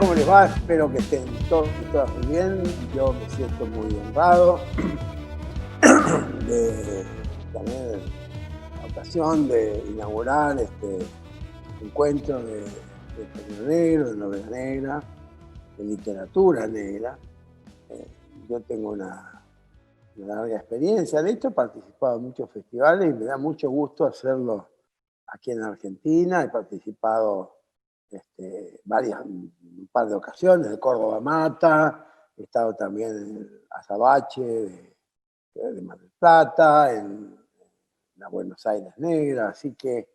¿Cómo les va? Espero que estén todos y todas muy bien. Yo me siento muy honrado de tener la ocasión de inaugurar este encuentro de género negro, de novela negra, de literatura negra. Yo tengo una larga experiencia. De hecho, he participado en muchos festivales y me da mucho gusto hacerlo aquí en Argentina. He participado un par de ocasiones, de Córdoba Mata, he estado también en Azabache, de Mar del Plata, en la Buenos Aires Negra, así que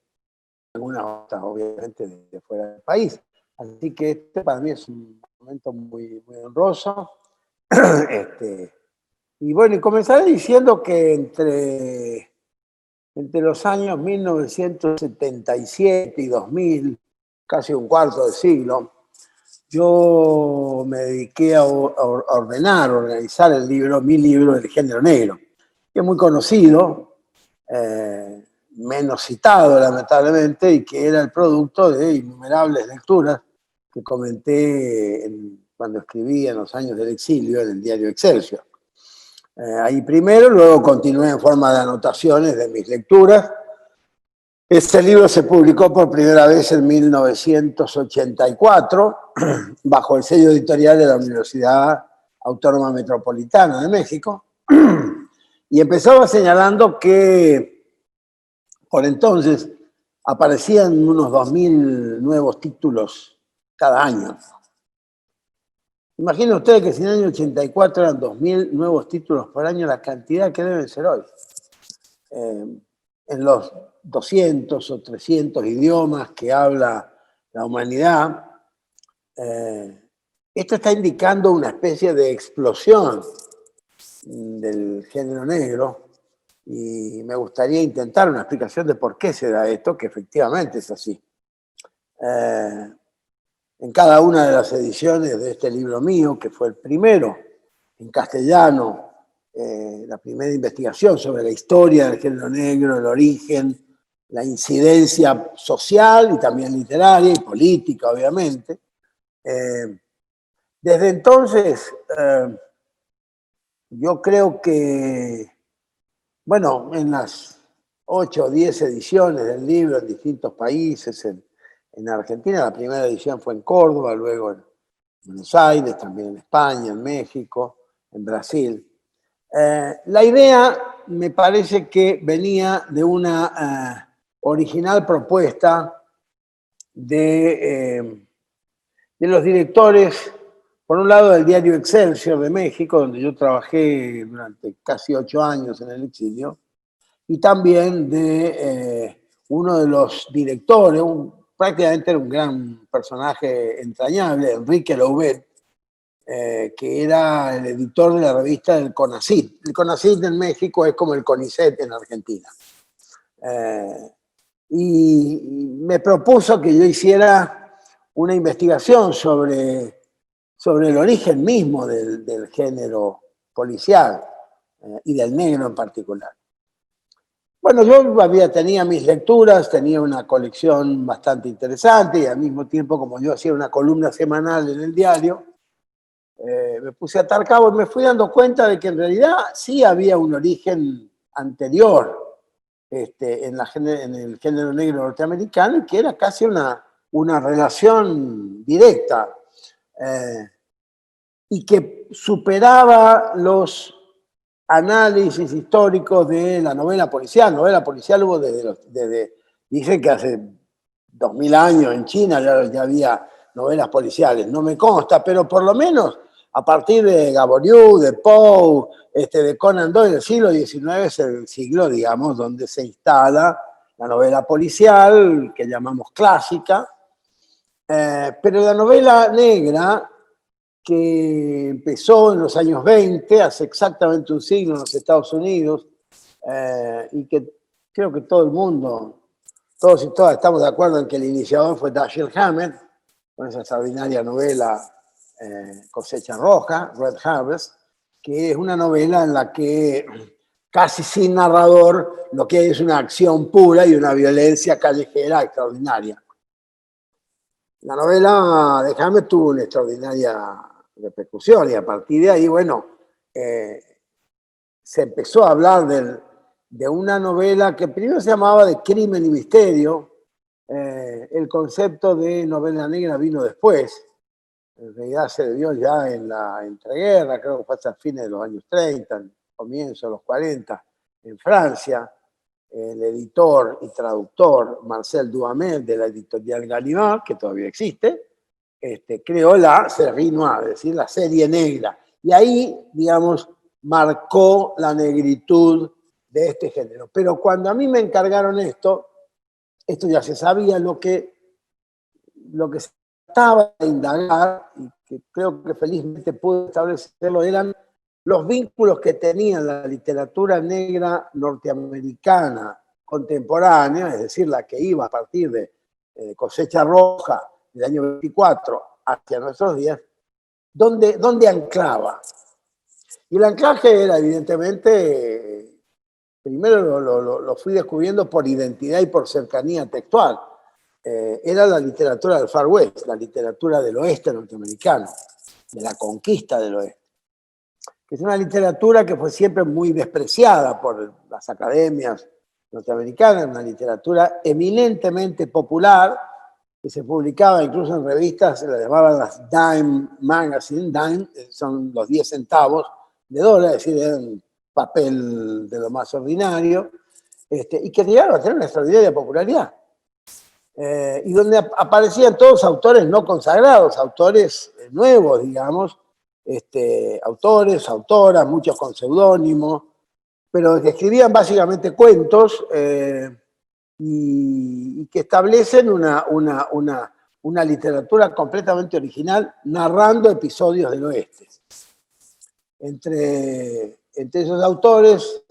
algunas otras obviamente de fuera del país. Así que este para mí es un momento muy, muy honroso. Y bueno, y comenzaré diciendo que entre los años 1977 y 2000, casi un cuarto de siglo, yo me dediqué a organizar mi libro del género negro, que es muy conocido, menos citado lamentablemente, y que era el producto de innumerables lecturas que comenté cuando escribí en los años del exilio en el diario Excelsior. Ahí primero, luego continué en forma de anotaciones de mis lecturas. Este libro se publicó por primera vez en 1984 bajo el sello editorial de la Universidad Autónoma Metropolitana de México, y empezaba señalando que por entonces aparecían unos 2000 nuevos títulos cada año. Imaginen ustedes que si en el año 84 eran 2000 nuevos títulos por año, la cantidad que deben ser hoy. En los 200 o 300 idiomas que habla la humanidad, esto está indicando una especie de explosión del género negro, y me gustaría intentar una explicación de por qué se da esto, que efectivamente es así. En cada una de las ediciones de este libro mío, que fue el primero en castellano, la primera investigación sobre la historia del género negro, el origen, la incidencia social y también literaria y política, obviamente. Desde entonces, yo creo que, bueno, en las 8 o 10 ediciones del libro en distintos países, en Argentina la primera edición fue en Córdoba, luego en Buenos Aires, también en España, en México, en Brasil. La idea me parece que venía de una original propuesta de los directores, por un lado del diario Excelsior de México, donde yo trabajé durante casi 8 años en el exilio, y también de uno de los directores, prácticamente era un gran personaje entrañable, Enrique Louvet, que era el editor de la revista del CONACYT. El CONACYT en México es como el CONICET en Argentina. Y me propuso que yo hiciera una investigación sobre el origen mismo del género policial y del negro en particular. Bueno, yo tenía mis lecturas, tenía una colección bastante interesante, y al mismo tiempo, como yo hacía una columna semanal en el diario, me puse a atar cabos y me fui dando cuenta de que en realidad sí había un origen anterior en el género negro norteamericano, y que era casi una relación directa, y que superaba los análisis históricos de la novela policial. Novela policial hubo dicen que hace 2000 años en China ya había novelas policiales, no me consta, pero por lo menos a partir de Gaboriau, de Poe, de Conan Doyle, el siglo XIX es el siglo, digamos, donde se instala la novela policial, que llamamos clásica, pero la novela negra, que empezó en los años 20, hace exactamente un siglo en los Estados Unidos, y que creo que todo el mundo, todos y todas estamos de acuerdo en que el iniciador fue Dashiell Hammett, con esa extraordinaria novela Cosecha Roja, Red Harvest, que es una novela en la que casi sin narrador lo que hay es una acción pura y una violencia callejera extraordinaria. La novela de Hammett tuvo una extraordinaria repercusión y a partir de ahí, bueno, se empezó a hablar de una novela que primero se llamaba de crimen y misterio. El concepto de novela negra vino después. En realidad se dio ya en la entreguerra, creo que fue hasta fines de los años 30, comienzo de los 40, en Francia. El editor y traductor Marcel Duhamel de la editorial Gallimard, que todavía existe, creó la série noire, es decir, la serie negra. Y ahí, digamos, marcó la negritud de este género. Pero cuando a mí me encargaron esto ya se sabía. Lo que se trataba de indagar, y que creo que felizmente pude establecerlo, eran los vínculos que tenía la literatura negra norteamericana contemporánea, es decir, la que iba a partir de Cosecha Roja del año 24 hacia nuestros días, ¿dónde anclaba? Y el anclaje era, evidentemente, primero lo fui descubriendo por identidad y por cercanía textual. Era la literatura del Far West, la literatura del oeste norteamericano, de la conquista del oeste, que es una literatura que fue siempre muy despreciada por las academias norteamericanas, una literatura eminentemente popular, que se publicaba incluso en revistas, se las llamaban las dime magazine. Dime son los 10 centavos de dólar, es decir, era un papel de lo más ordinario, y que llegaron a tener una extraordinaria popularidad. Y donde aparecían todos autores no consagrados, autores nuevos, digamos, autores, autoras, muchos con seudónimos, pero que escribían básicamente cuentos y que establecen una literatura completamente original, narrando episodios del oeste. Entre esos autores,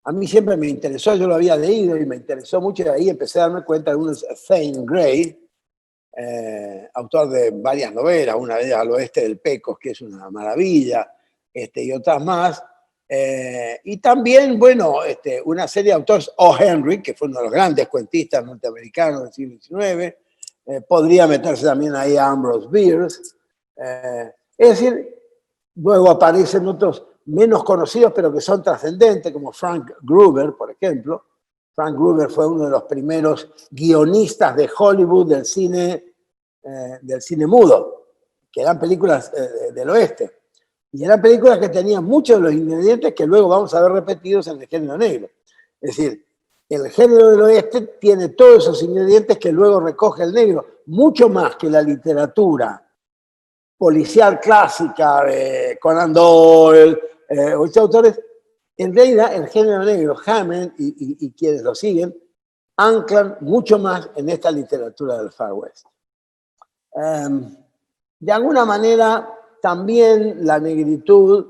a mí siempre me interesó, yo lo había leído y me interesó mucho, y ahí empecé a darme cuenta de uno, Thane Gray, autor de varias novelas, una de ellas Al oeste del Pecos, que es una maravilla, y otras más. Y también, bueno, una serie de autores, O. Henry, que fue uno de los grandes cuentistas norteamericanos del siglo XIX, podría meterse también ahí a Ambrose Bierce. Es decir, luego aparecen otros menos conocidos, pero que son trascendentes, como Frank Gruber, por ejemplo. Frank Gruber fue uno de los primeros guionistas de Hollywood del cine mudo, que eran películas del oeste. Y eran películas que tenían muchos de los ingredientes que luego vamos a ver repetidos en el género negro. Es decir, el género del oeste tiene todos esos ingredientes que luego recoge el negro, mucho más que la literatura policial clásica de Conan Doyle, o estos autores. En realidad, el género negro, Hammett y quienes lo siguen, anclan mucho más en esta literatura del Far West. De alguna manera, también la negritud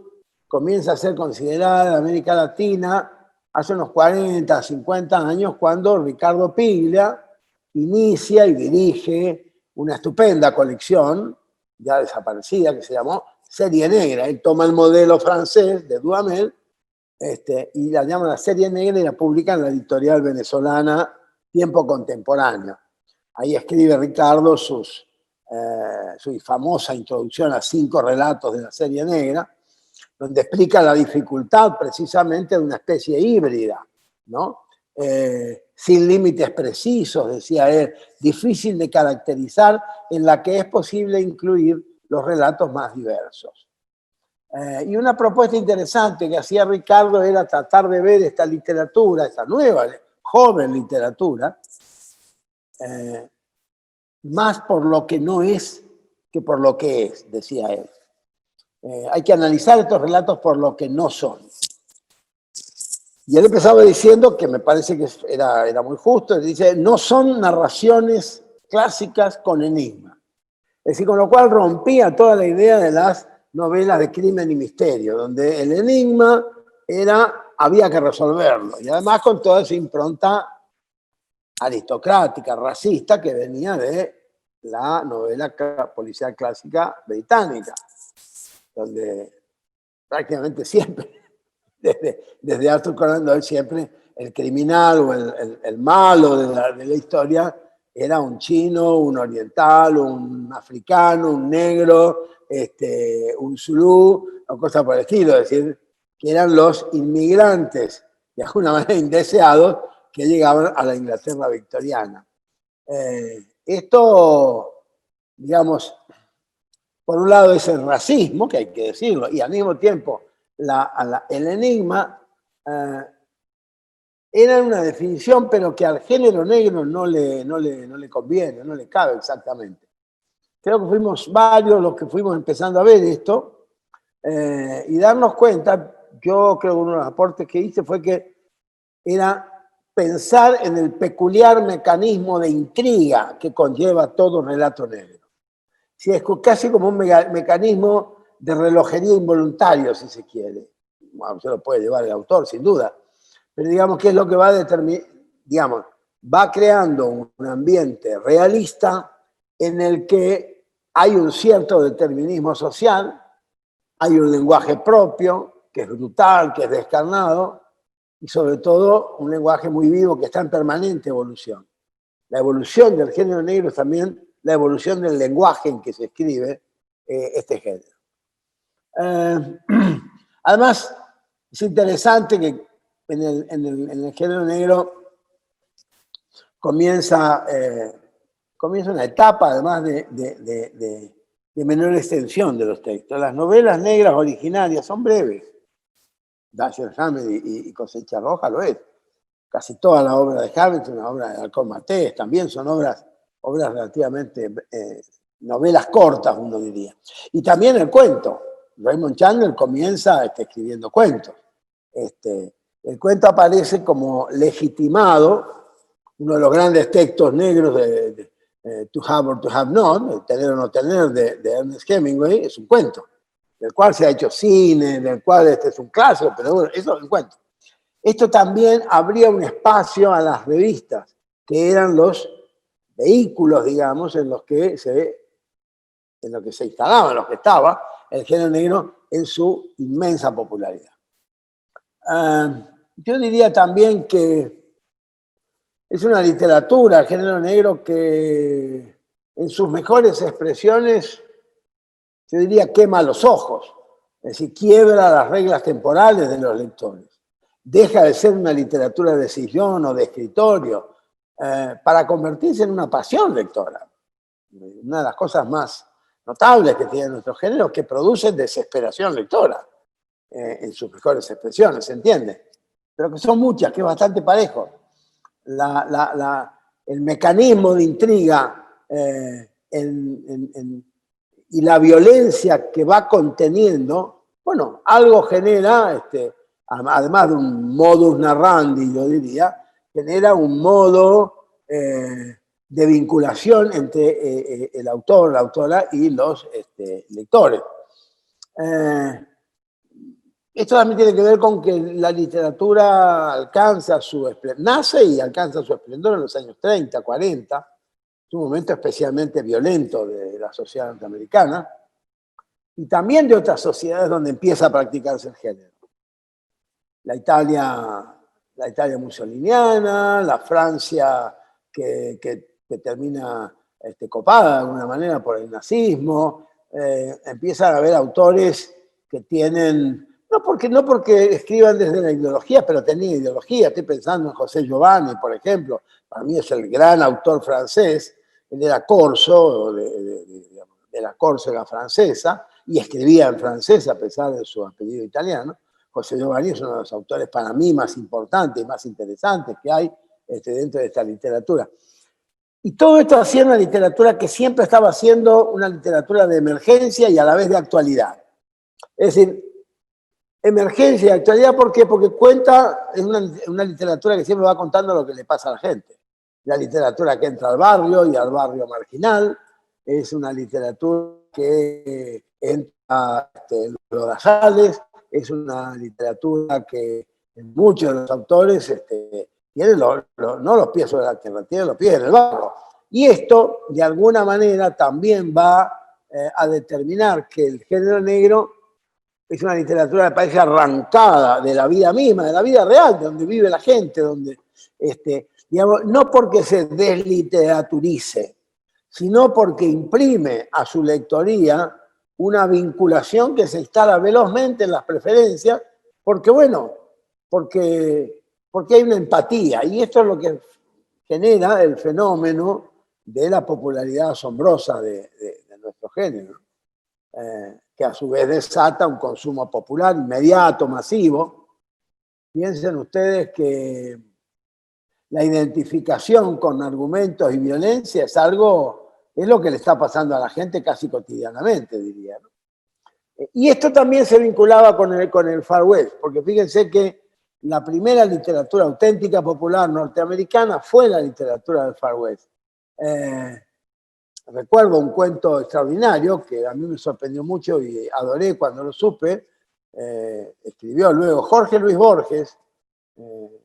comienza a ser considerada en América Latina hace unos 40, 50 años, cuando Ricardo Piglia inicia y dirige una estupenda colección, ya desaparecida, que se llamó Serie Negra. Él toma el modelo francés de Duhamel y la llama la Serie Negra y la publica en la editorial venezolana Tiempo Contemporáneo. Ahí escribe Ricardo su famosa introducción a 5 relatos de la Serie Negra, donde explica la dificultad precisamente de una especie híbrida, ¿no? Sin límites precisos, decía él, difícil de caracterizar, en la que es posible incluir los relatos más diversos. Y una propuesta interesante que hacía Ricardo era tratar de ver esta literatura, esta nueva, joven literatura, más por lo que no es que por lo que es, decía él. Hay que analizar estos relatos por lo que no son. Y él empezaba diciendo, que me parece que era muy justo, dice, no son narraciones clásicas con enigma. Es decir, con lo cual rompía toda la idea de las novelas de crimen y misterio, donde el enigma había que resolverlo. Y además con toda esa impronta aristocrática, racista, que venía de la novela policial clásica británica, donde prácticamente siempre, desde Arthur Conan Doyle, siempre el criminal o el malo de la historia era un chino, un oriental, un africano, un negro, un zulú, o cosas por el estilo, es decir, que eran los inmigrantes, de alguna manera indeseados, que llegaban a la Inglaterra victoriana. Esto, digamos, por un lado es el racismo, que hay que decirlo, y al mismo tiempo el enigma era una definición, pero que al género negro no le conviene, no le cabe exactamente. Creo que fuimos varios los que fuimos empezando a ver esto y darnos cuenta, yo creo que uno de los aportes que hice fue que era pensar en el peculiar mecanismo de intriga que conlleva todo relato negro. Sí, es casi como un mecanismo de relojería involuntario, si se quiere. Bueno, se lo puede llevar el autor, sin duda. Pero digamos que es lo que va a determinar, digamos, va creando un ambiente realista en el que hay un cierto determinismo social, hay un lenguaje propio, que es brutal, que es descarnado, y sobre todo un lenguaje muy vivo que está en permanente evolución. La evolución del género negro es también la evolución del lenguaje en que se escribe este género. Además, es interesante que en el género negro comienza una etapa, además, de menor extensión de los textos. Las novelas negras originarias son breves. Dashiell Hammett y Cosecha Roja lo es. Casi toda la obra de Hammett es una obra de Alcón Matés, también son obras relativamente, novelas cortas, uno diría. Y también el cuento. Raymond Chandler comienza escribiendo cuentos. El cuento aparece como legitimado, uno de los grandes textos negros de To Have or To Have Not, el tener o no tener de Ernest Hemingway, es un cuento, del cual se ha hecho cine, del cual es un clásico, pero bueno, eso es un cuento. Esto también abría un espacio a las revistas, que eran los vehículos, digamos, en los que se instalaba, en los que estaba el género negro en su inmensa popularidad. Yo diría también que es una literatura, el género negro, que en sus mejores expresiones, yo diría, quema los ojos, es decir, quiebra las reglas temporales de los lectores. Deja de ser una literatura de sillón o de escritorio para convertirse en una pasión lectora. Una de las cosas más notables que tiene nuestro género es que produce desesperación lectora en sus mejores expresiones, ¿se entiende? Pero que son muchas, que es bastante parejo. El mecanismo de intriga y la violencia que va conteniendo, bueno, algo genera, además de un modus narrandi, yo diría, genera un modo de vinculación entre el autor, la autora y los lectores. Esto también tiene que ver con que la literatura nace y alcanza su esplendor en los años 30, 40, es un momento especialmente violento de la sociedad norteamericana, y también de otras sociedades donde empieza a practicarse el género. La Italia mussoliniana, la Francia que termina copada de alguna manera por el nazismo, empiezan a haber autores que tienen, no porque escriban desde la ideología, pero tenían ideología. Estoy pensando en José Giovanni, por ejemplo, para mí es el gran autor francés, él era corso, de la Córcega francesa, y escribía en francés a pesar de su apellido italiano. José Giovanni es uno de los autores para mí más importantes y más interesantes que hay dentro de esta literatura. Y todo esto hacía una literatura que siempre estaba siendo una literatura de emergencia y a la vez de actualidad. Es decir, emergencia y actualidad, ¿por qué? Porque es una literatura que siempre va contando lo que le pasa a la gente. La literatura que entra al barrio y al barrio marginal, es una literatura que entra en los lodazales, es una literatura que muchos de los autores tienen no los pies sobre la tierra, tienen los pies en el barro. Y esto, de alguna manera, también va a determinar que el género negro es una literatura que parece arrancada de la vida misma, de la vida real, de donde vive la gente, donde digamos, no porque se desliteraturice, sino porque imprime a su lectoría una vinculación que se instala velozmente en las preferencias, porque bueno, porque hay una empatía, y esto es lo que genera el fenómeno de la popularidad asombrosa de nuestro género, que a su vez desata un consumo popular inmediato, masivo. Piensen ustedes que la identificación con argumentos y violencia es lo que le está pasando a la gente casi cotidianamente, diría, ¿no? Y esto también se vinculaba con el Far West, porque fíjense que la primera literatura auténtica popular norteamericana fue la literatura del Far West. Recuerdo un cuento extraordinario que a mí me sorprendió mucho y adoré cuando lo supe. Escribió luego Jorge Luis Borges,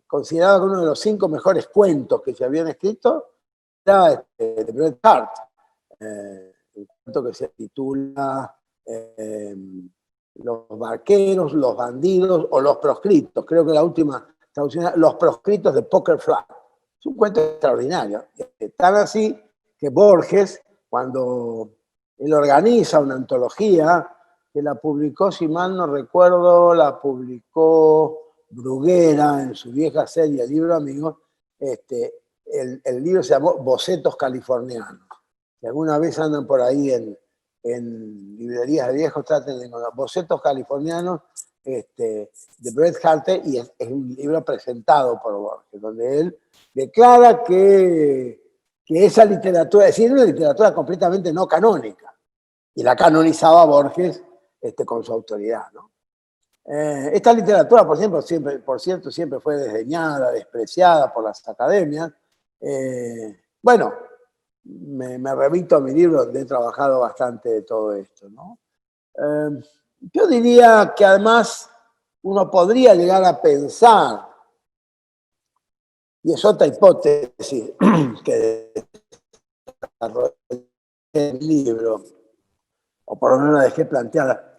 considerado como uno de los 5 mejores cuentos que se habían escrito, era de Bret Hart, un cuento que se titula Los barqueros, los bandidos o los proscritos. Creo que la última traducción era Los proscritos de Poker Flat. Es un cuento extraordinario. Tan así que Borges, cuando él organiza una antología, que la publicó, si mal no recuerdo, la publicó Bruguera en su vieja serie Libro Amigo, el libro se llamó Bocetos Californianos. Si alguna vez andan por ahí en librerías de viejos, traten de encontrar Bocetos Californianos de Bret Hart, y es un libro presentado por Borges, donde él declara que esa literatura, es decir, una literatura completamente no canónica, y la canonizaba Borges con su autoridad, ¿no? Esta literatura, por cierto, siempre fue desdeñada, despreciada por las academias. Bueno, me remito a mi libro donde he trabajado bastante de todo esto, ¿no? Yo diría que además uno podría llegar a pensar, y es otra hipótesis que desarrollé en el libro, o por lo menos la dejé planteada.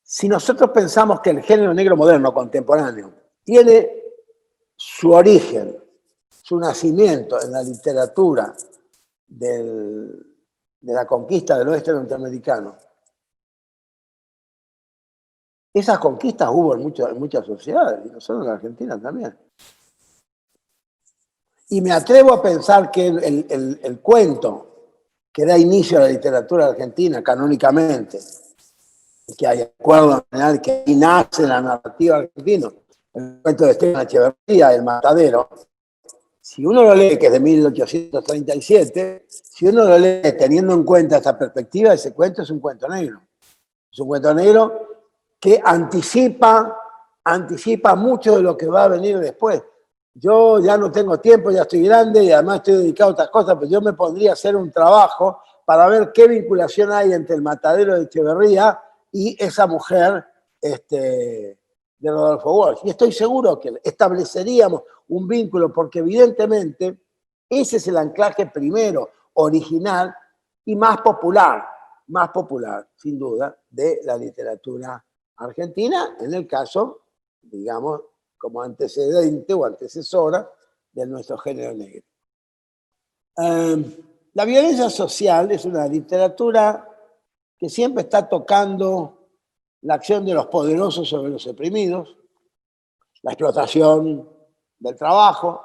Si nosotros pensamos que el género negro moderno contemporáneo tiene su origen, su nacimiento en la literatura de la conquista del oeste norteamericano, esas conquistas hubo en muchas sociedades, y nosotros en la Argentina también. Y me atrevo a pensar que el cuento que da inicio a la literatura argentina canónicamente, que hay acuerdo general que ahí nace la narrativa argentina, el cuento de Esteban Echeverría, El Matadero, si uno lo lee, que es de 1837, si uno lo lee teniendo en cuenta esta perspectiva, ese cuento es un cuento negro. Es un cuento negro que anticipa mucho de lo que va a venir después. Yo ya no tengo tiempo, ya estoy grande y además estoy dedicado a otras cosas, pero yo me pondría a hacer un trabajo para ver qué vinculación hay entre El Matadero de Echeverría y esa mujer de Rodolfo Walsh. Y estoy seguro que estableceríamos un vínculo, porque evidentemente ese es el anclaje primero, original y más popular, sin duda, de la literatura argentina, en el caso, digamos, como antecedente o antecesora de nuestro género negro. La violencia social es una literatura que siempre está tocando la acción de los poderosos sobre los oprimidos, la explotación del trabajo,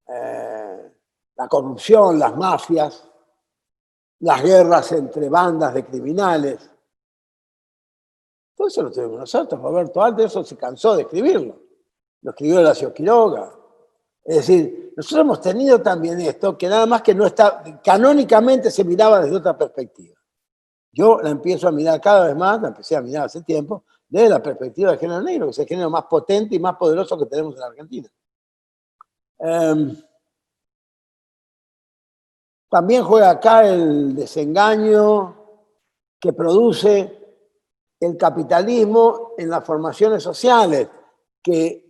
la corrupción, las mafias, las guerras entre bandas de criminales. Todo eso lo tenemos nosotros. Roberto Alto eso se cansó de escribirlo. Lo escribió Horacio Quiroga. Es decir, nosotros hemos tenido también esto, que nada más que no está, canónicamente se miraba desde otra perspectiva. Yo la empiezo a mirar cada vez más, la empecé a mirar hace tiempo, desde la perspectiva del género negro, que es el género más potente y más poderoso que tenemos en la Argentina. También juega acá el desengaño que produce el capitalismo en las formaciones sociales, que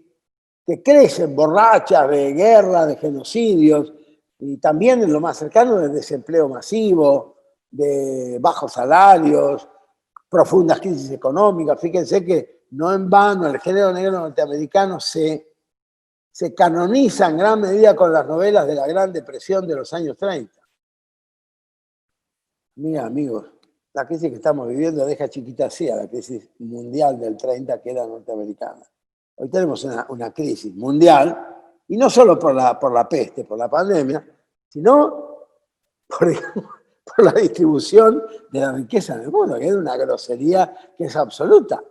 crecen borrachas de guerra, de genocidios, y también en lo más cercano del desempleo masivo, de bajos salarios, profundas crisis económicas. Fíjense que no en vano el género negro norteamericano se se canoniza en gran medida con las novelas de la Gran Depresión de los años 30. Mira, amigos, la crisis que estamos viviendo deja chiquita así a la crisis mundial del 30 que era norteamericana. Hoy tenemos una crisis mundial, y no solo por la peste, por la pandemia, sino por, digamos, por la distribución de la riqueza en el mundo, que es una grosería que es absoluta.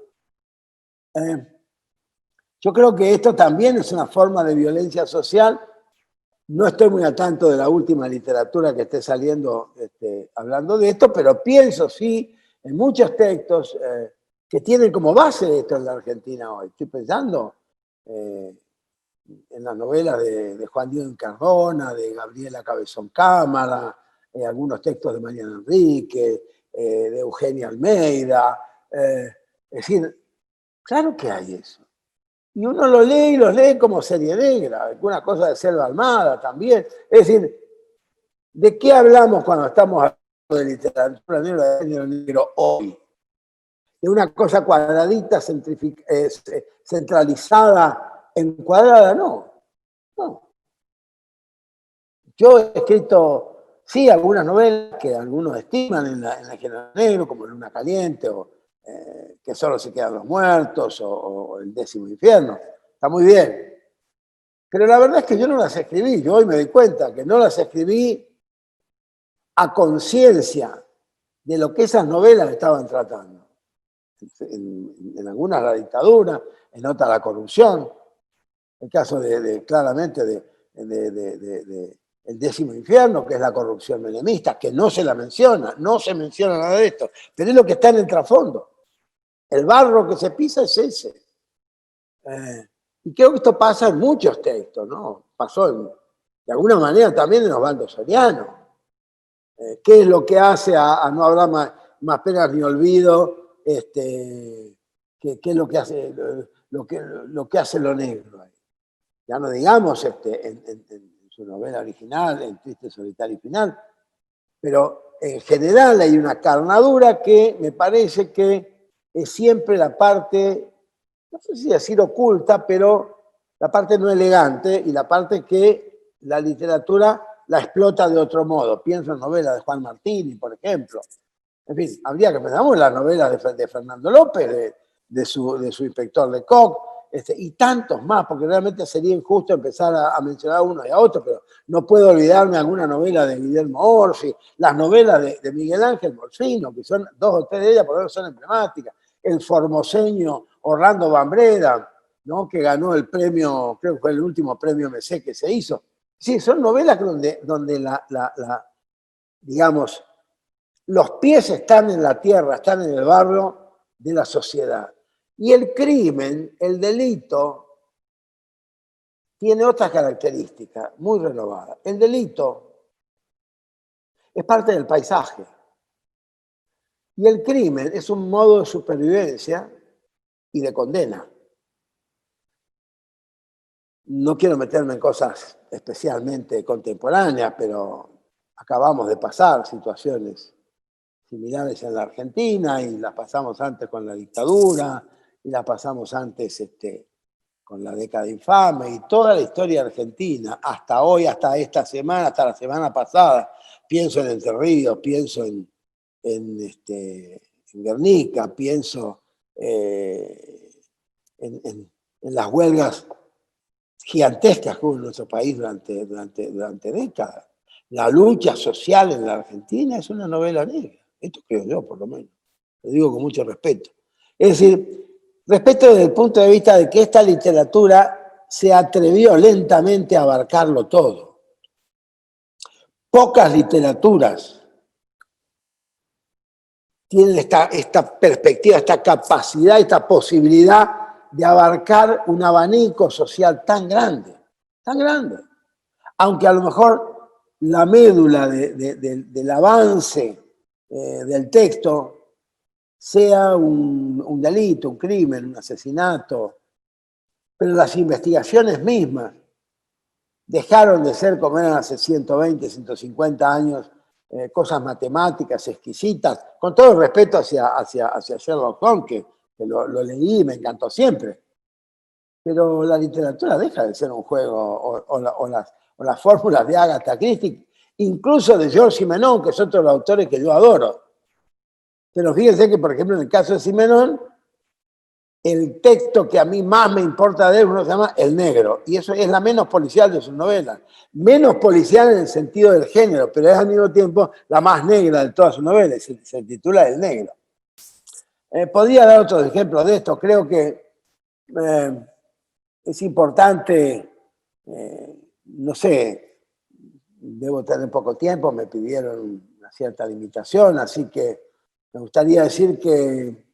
Yo creo que esto también es una forma de violencia social. No estoy muy al tanto de la última literatura que esté saliendo hablando de esto, pero pienso sí en muchos textos que tienen como base esto en la Argentina hoy. Estoy pensando en las novelas de Juan Diego Incardona, de Gabriela Cabezón Cámara, algunos textos de Mariana Enrique, de Eugenia Almeida. Es decir, claro que hay eso. Y uno lo lee y los lee como serie negra, alguna cosa de Selva Almada también. Es decir, ¿de qué hablamos cuando estamos hablando de literatura negra, de género negro hoy? De una cosa cuadradita, centralizada, encuadrada, no. Yo he escrito, sí, algunas novelas que algunos estiman en la género negro, como Luna Caliente, o Que solo se quedan los muertos, o El Décimo Infierno. Está muy bien. Pero la verdad es que yo no las escribí. Yo hoy me doy cuenta que no las escribí a conciencia de lo que esas novelas estaban tratando. En algunas la dictadura, en otras la corrupción. El caso claramente de El Décimo Infierno, que es la corrupción menemista, que no se la menciona, no se menciona nada de esto, pero es lo que está en el trasfondo. El barro que se pisa es ese. Y creo que esto pasa en muchos textos, ¿no? Pasó de alguna manera también en los bandos sorianos. ¿Qué es lo que hace a no habrá más penas ni olvido? ¿Qué es lo que hace lo que hace lo negro? Ya no digamos en su novela original, En Triste, Solitario y Final, pero en general hay una carnadura que me parece que es siempre la parte, no sé si decir oculta, pero la parte no elegante y la parte que la literatura la explota de otro modo. Pienso en novelas de Juan Martini, por ejemplo. En fin, habría que pensar en las novelas de Fernando López, de su inspector Lecoq, y tantos más, porque realmente sería injusto empezar a mencionar a uno y a otro, pero no puedo olvidarme alguna novela de Guillermo Orsi, las novelas de Miguel Ángel Morfino, que son dos o tres de ellas, por lo menos son emblemáticas, el formoseño Orlando Bambreda, ¿no? Que ganó el premio, creo que fue el último premio MC que se hizo. Sí, son novelas donde digamos, los pies están en la tierra, están en el barro de la sociedad. Y el crimen, el delito, tiene otras características muy renovadas. El delito es parte del paisaje. Y el crimen es un modo de supervivencia y de condena. No quiero meterme en cosas especialmente contemporáneas, pero acabamos de pasar situaciones similares en la Argentina y las pasamos antes con la dictadura y las pasamos antes con la década infame y toda la historia argentina, hasta hoy, hasta esta semana, hasta la semana pasada. Pienso en Entre Ríos, pienso en Guernica, pienso en las huelgas gigantescas que hubo en nuestro país durante décadas. La lucha social en la Argentina es una novela negra. Esto creo yo, por lo menos. Lo digo con mucho respeto. Es decir, respeto desde el punto de vista de que esta literatura se atrevió lentamente a abarcarlo todo. Pocas literaturas tienen esta perspectiva, esta capacidad, esta posibilidad de abarcar un abanico social tan grande, tan grande. Aunque a lo mejor la médula del avance del texto sea un delito, un crimen, un asesinato, pero las investigaciones mismas dejaron de ser como eran hace 120, 150 años, cosas matemáticas exquisitas, con todo el respeto hacia Sherlock Holmes, que lo leí y me encantó siempre. pero la literatura deja de ser un juego, o las fórmulas de Agatha Christie, incluso de Georges Simenon, que es otro de los autores que yo adoro. Pero fíjense que, por ejemplo, en el caso de Simenon, el texto que a mí más me importa de él, uno se llama El Negro, y eso es la menos policial de sus novelas. Menos policial en el sentido del género, pero es al mismo tiempo la más negra de todas sus novelas, se titula El Negro. Podría dar otros ejemplos de esto, creo que es importante, no sé, debo tener poco tiempo, me pidieron una cierta limitación, así que me gustaría decir que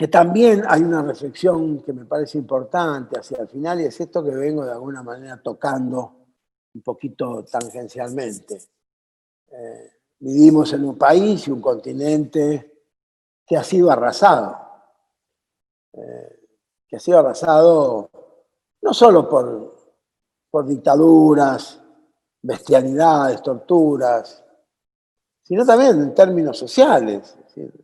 también hay una reflexión que me parece importante hacia el final, y es esto que vengo de alguna manera tocando un poquito tangencialmente. Vivimos en un país y un continente que ha sido arrasado, no solo por dictaduras, bestialidades, torturas, sino también en términos sociales. Es decir,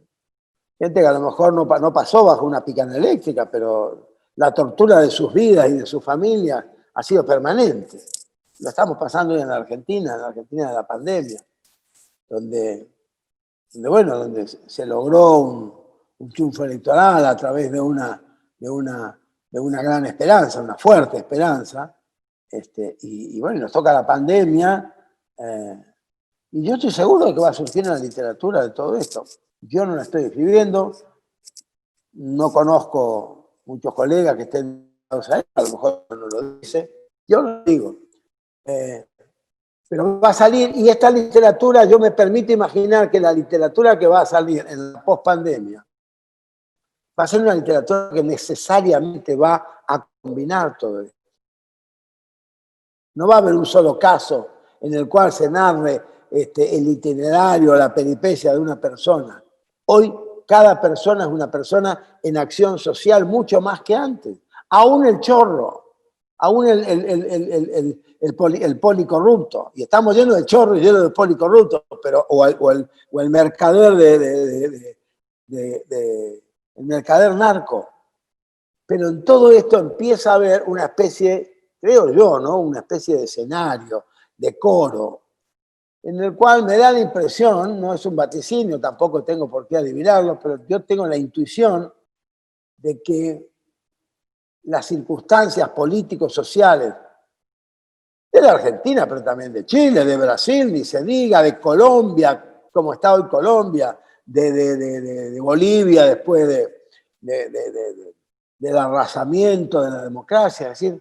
gente que a lo mejor no pasó bajo una picana eléctrica, pero la tortura de sus vidas y de su familia ha sido permanente. Lo estamos pasando hoy en la Argentina de la pandemia, donde se logró un triunfo electoral a través de una gran esperanza, una fuerte esperanza, y bueno, nos toca la pandemia, y yo estoy seguro de que va a surgir en la literatura de todo esto. Yo no la estoy escribiendo, no conozco muchos colegas que estén ahí, a lo mejor no lo dice, yo lo digo. Pero va a salir, y esta literatura, yo me permito imaginar que la literatura que va a salir en la pospandemia va a ser una literatura que necesariamente va a combinar todo esto. No va a haber un solo caso en el cual se narre el itinerario, la peripecia de una persona. Hoy cada persona es una persona en acción social mucho más que antes. Aún el chorro, aún el policorrupto. Y estamos llenos de chorros y llenos de policorruptos, pero, o el mercader el mercader narco. Pero en todo esto empieza a haber una especie, creo yo, ¿no? Una especie de escenario, de coro, en el cual me da la impresión, no es un vaticinio, tampoco tengo por qué adivinarlo, pero yo tengo la intuición de que las circunstancias políticos sociales de la Argentina, pero también de Chile, de Brasil, ni se diga, de Colombia, como está hoy Colombia, de Bolivia después del arrasamiento de la democracia, es decir,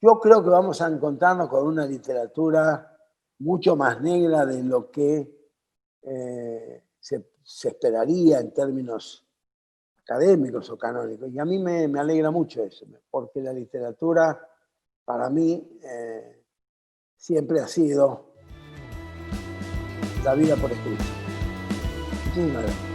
yo creo que vamos a encontrarnos con una literatura mucho más negra de lo que se esperaría en términos académicos o canónicos. Y a mí me alegra mucho eso, porque la literatura para mí siempre ha sido la vida por escrito. Muchísimas gracias.